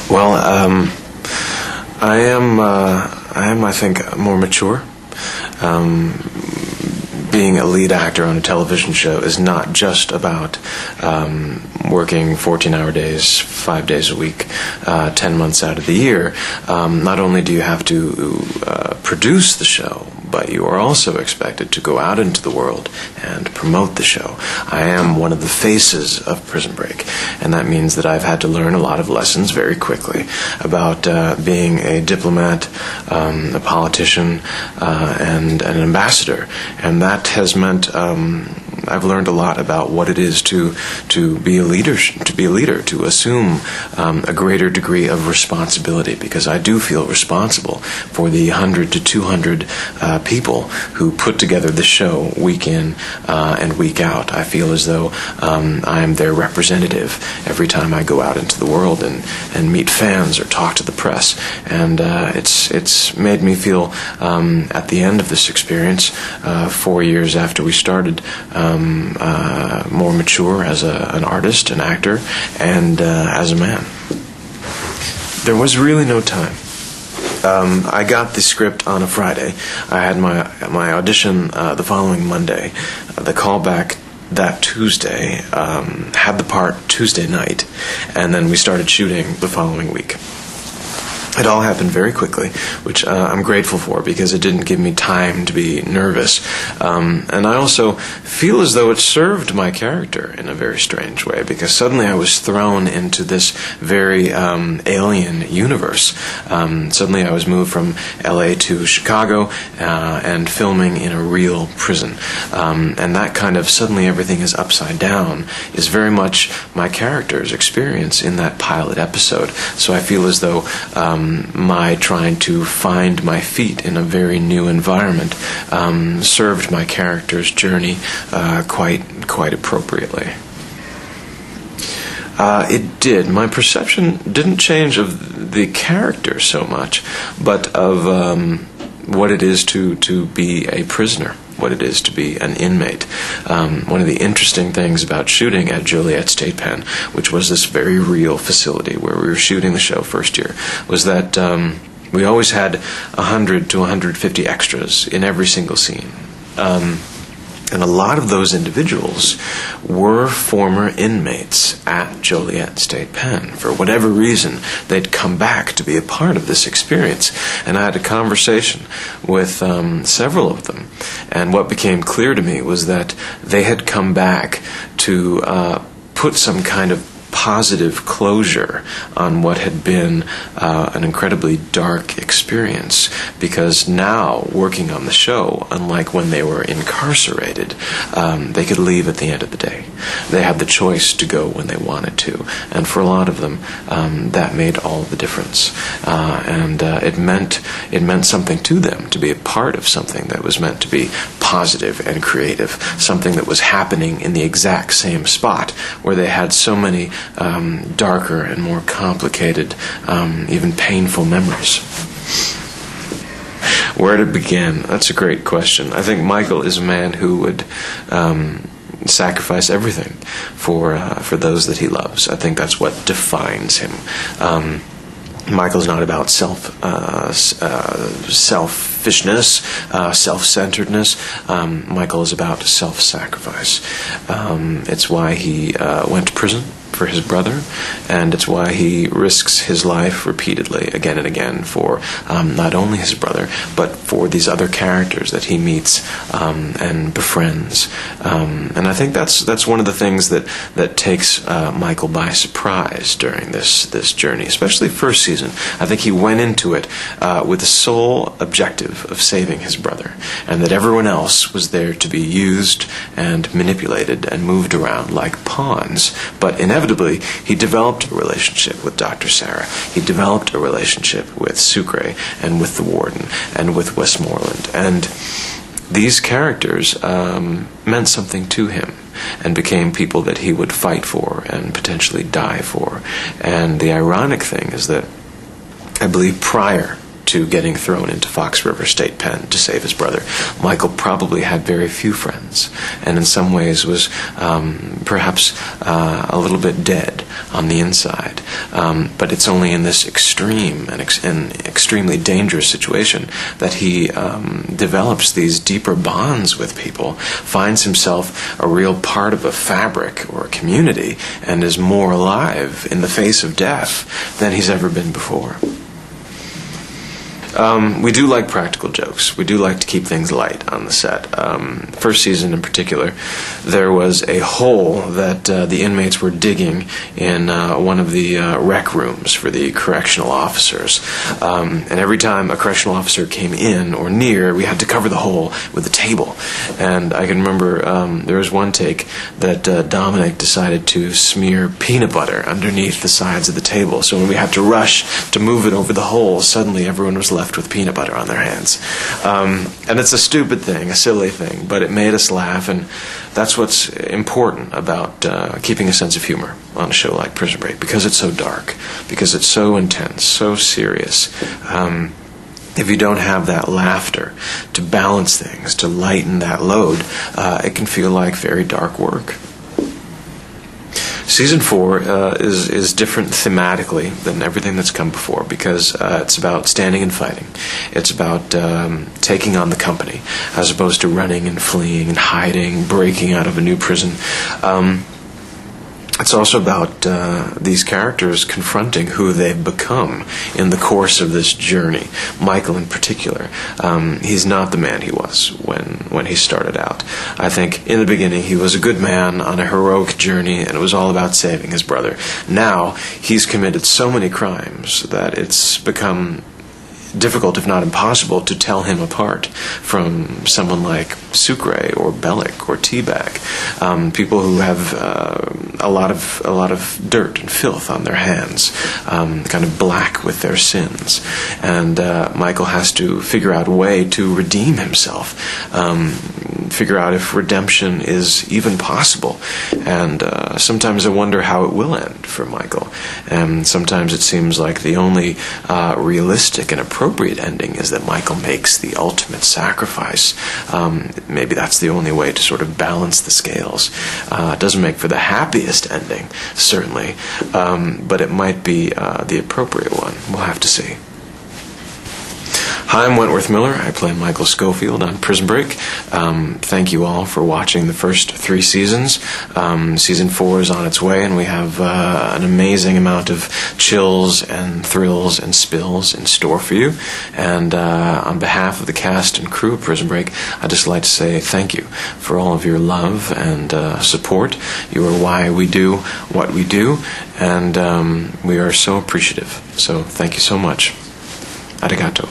Well, I think, more mature. Being a lead actor on a television show is not just about working 14-hour days, 5 days a week, 10 months out of the year. Not only do you have to produce the show, but you are also expected to go out into the world and promote the show. I am one of the faces of Prison Break, and that means that I've had to learn a lot of lessons very quickly about being a diplomat, a politician, and an ambassador. And that has meant I've learned a lot about what it is to be a leader, to assume a greater degree of responsibility, because I do feel responsible for the 100 to 200 people who put together the show week in and week out. I feel as though I am their representative every time I go out into the world and meet fans or talk to the press. And it's made me feel, at the end of this experience, 4 years after we started, more mature as an artist, an actor, and as a man. There was really no time. I got the script on a Friday. I had my audition the following Monday. The callback that Tuesday, had the part Tuesday night, and then we started shooting the following week. It all happened very quickly, which I'm grateful for, because it didn't give me time to be nervous. And I also feel as though it served my character in a very strange way, because suddenly I was thrown into this very alien universe. Suddenly I was moved from LA to Chicago and filming in a real prison. And that kind of suddenly everything is upside down is very much my character's experience in that pilot episode. So I feel as though my trying to find my feet in a very new environment served my character's journey quite appropriately. It did. My perception didn't change of the character so much, but of what it is to be a prisoner, what it is to be an inmate. One of the interesting things about shooting at Joliet State Pen, which was this very real facility where we were shooting the show first year, was that we always had 100 to 150 extras in every single scene. And a lot of those individuals were former inmates at Joliet State Pen. For whatever reason, they'd come back to be a part of this experience. And I had a conversation with several of them. And what became clear to me was that they had come back to put some kind of positive closure on what had been an incredibly dark experience, because now, working on the show, unlike when they were incarcerated, they could leave at the end of the day. They had the choice to go when they wanted to, and for a lot of them, that made all the difference. And it meant something to them to be a part of something that was meant to be positive and creative, something that was happening in the exact same spot where they had so many darker and more complicated, even painful memories. Where to begin? That's a great question. I think Michael is a man who would sacrifice everything for those that he loves. I think that's what defines him. Michael's not about selfishness, self-centeredness. Michael is about self-sacrifice. It's why he went to prison for his brother, and it's why he risks his life repeatedly, again and again, for not only his brother, but for these other characters that he meets and befriends. And I think that's one of the things that takes Michael by surprise during this journey, especially first season. I think he went into it with the sole objective of saving his brother, and that everyone else was there to be used and manipulated and moved around like pawns. But inevitably, he developed a relationship with Dr. Sarah. He developed a relationship with Sucre and with the warden and with Westmoreland. And these characters meant something to him and became people that he would fight for and potentially die for. And the ironic thing is that I believe prior to getting thrown into Fox River State Pen to save his brother. Michael probably had very few friends, and in some ways was perhaps a little bit dead on the inside. But it's only in this extreme and extremely dangerous situation that he develops these deeper bonds with people, finds himself a real part of a fabric or a community, and is more alive in the face of death than he's ever been before. We do like practical jokes. We do like to keep things light on the set. First season in particular, there was a hole that the inmates were digging in one of the rec rooms for the correctional officers. And every time a correctional officer came in or near, we had to cover the hole with a table. And I can remember there was one take that Dominic decided to smear peanut butter underneath the sides of the table. So when we had to rush to move it over the hole, suddenly everyone was left with peanut butter on their hands. And it's a stupid thing, a silly thing, but it made us laugh, and that's what's important about keeping a sense of humor on a show like Prison Break, because it's so dark, because it's so intense, so serious. If you don't have that laughter to balance things, to lighten that load, it can feel like very dark work. Season 4 is different thematically than everything that's come before, because it's about standing and fighting. It's about taking on the company, as opposed to running and fleeing and hiding, breaking out of a new prison. It's also about these characters confronting who they've become in the course of this journey. Michael in particular, he's not the man he was when he started out. I think in the beginning he was a good man on a heroic journey, and it was all about saving his brother. Now he's committed so many crimes that it's become difficult, if not impossible, to tell him apart from someone like Sucre or Bellic or Teabag, people who have a lot of dirt and filth on their hands, kind of black with their sins, and Michael has to figure out a way to redeem himself, figure out if redemption is even possible, and sometimes I wonder how it will end for Michael, and sometimes it seems like the only realistic and appropriate ending is that Michael makes the ultimate sacrifice. Maybe that's the only way to sort of balance the scales. It doesn't make for the happiest ending, certainly, but it might be the appropriate one. We'll have to see. Hi, I'm Wentworth Miller. I play Michael Schofield on Prison Break. Thank you all for watching the first 3 seasons. Season 4 is on its way, and we have an amazing amount of chills and thrills and spills in store for you. And on behalf of the cast and crew of Prison Break, I'd just like to say thank you for all of your love and support. You are why we do what we do, and we are so appreciative. So thank you so much. Arigato.